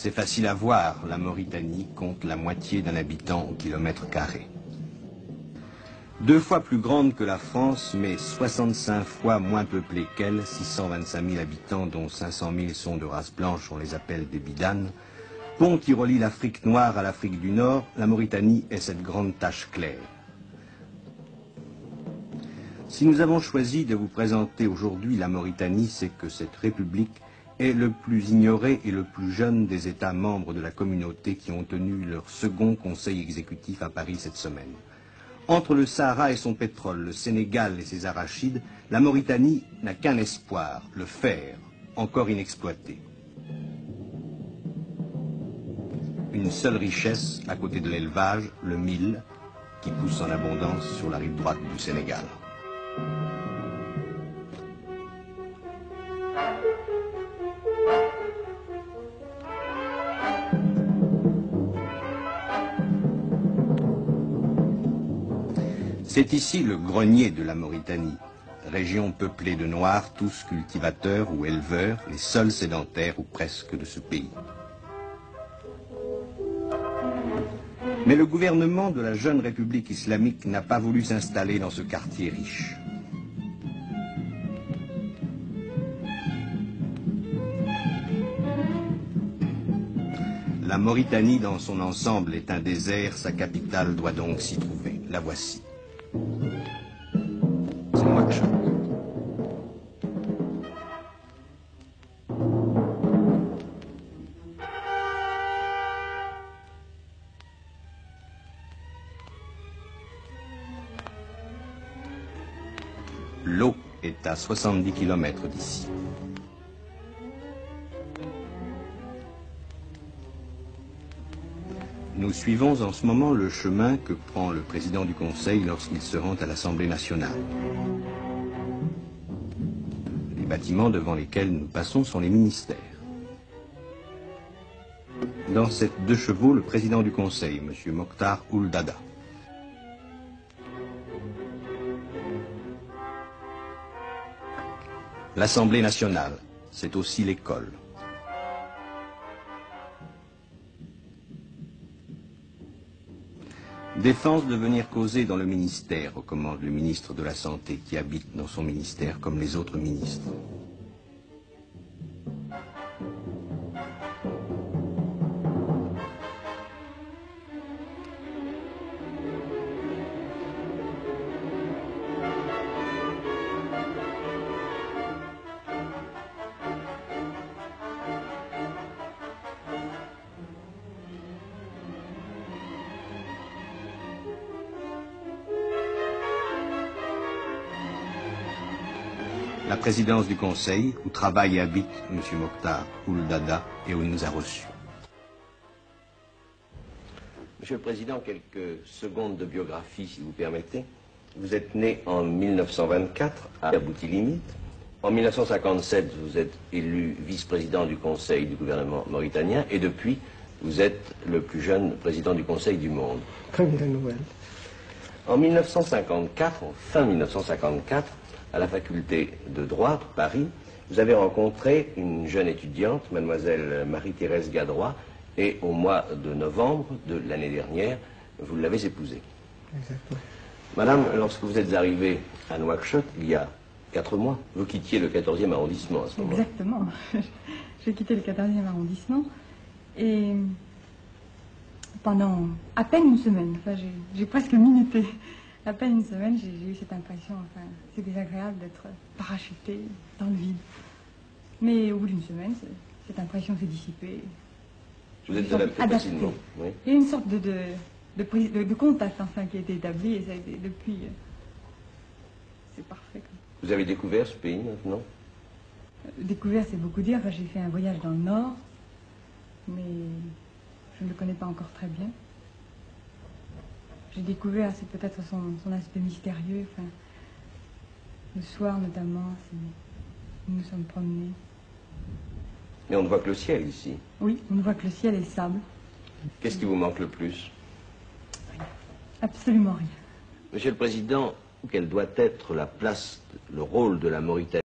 C'est facile à voir, la Mauritanie compte la moitié d'un habitant au kilomètre carré. 2 fois plus grande que la France, mais 65 fois moins peuplée qu'elle, 625 000 habitants, dont 500 000 sont de race blanche, on les appelle des bidanes. Pont qui relie l'Afrique noire à l'Afrique du Nord, la Mauritanie est cette grande tache claire. Si nous avons choisi de vous présenter aujourd'hui la Mauritanie, c'est que cette république est le plus ignoré et le plus jeune des États membres de la communauté qui ont tenu leur second conseil exécutif à Paris cette semaine. Entre le Sahara et son pétrole, le Sénégal et ses arachides, la Mauritanie n'a qu'un espoir, le fer, encore inexploité. Une seule richesse à côté de l'élevage, le mil, qui pousse en abondance sur la rive droite du Sénégal. C'est ici le grenier de la Mauritanie, région peuplée de Noirs, tous cultivateurs ou éleveurs, les seuls sédentaires ou presque de ce pays. Mais le gouvernement de la jeune République islamique n'a pas voulu s'installer dans ce quartier riche. La Mauritanie dans son ensemble est un désert, sa capitale doit donc s'y trouver. La voici. C'est Nouakchott. L'eau est à 70 km d'ici. Nous suivons en ce moment le chemin que prend le président du Conseil lorsqu'il se rend à l'Assemblée nationale. Les bâtiments devant lesquels nous passons sont les ministères. Dans cette 2 chevaux, le président du Conseil, M. Mokhtar Ould Daddah. L'Assemblée nationale, c'est aussi l'école. Défense de venir causer dans le ministère, recommande le ministre de la Santé qui habite dans son ministère comme les autres ministres. La présidence du Conseil, où travaille et habite M. Mokhtar Ould Daddah et où il nous a reçus. Monsieur le Président, quelques secondes de biographie, si vous permettez. Vous êtes né en 1924 à Boutilimite. En 1957, vous êtes élu vice-président du Conseil du gouvernement mauritanien et depuis, vous êtes le plus jeune président du Conseil du monde. Comme de nouvelle. En 1954, en fin 1954, à la faculté de droit de Paris, vous avez rencontré une jeune étudiante, mademoiselle Marie-Thérèse Gadrois, et au mois de novembre de l'année dernière, vous l'avez épousée. Exactement. Madame, lorsque vous êtes arrivée à Nouakchott, il y a 4 mois, vous quittiez le 14e arrondissement à ce moment-là. Exactement. J'ai quitté le 14e arrondissement et pendant à peine une semaine, enfin, j'ai presque minuté. À peine une semaine, j'ai eu cette impression, enfin, c'est désagréable d'être parachuté dans le vide. Mais au bout d'une semaine, cette impression s'est dissipée. Vous êtes adapté facilement, oui. Il y a une sorte de contact, enfin, qui a été établi, et ça a été depuis... c'est parfait. Vous avez découvert ce pays maintenant? Découvert, c'est beaucoup dire. Enfin, j'ai fait un voyage dans le Nord, mais je ne le connais pas encore très bien. J'ai découvert, c'est peut-être son aspect mystérieux. Enfin, le soir notamment, nous nous sommes promenés. Mais on ne voit que le ciel ici. Oui, on ne voit que le ciel et le sable. Qu'est-ce qui vous manque le plus? Rien. Absolument rien. Monsieur le Président, quelle doit être la place, le rôle de la Mauritanie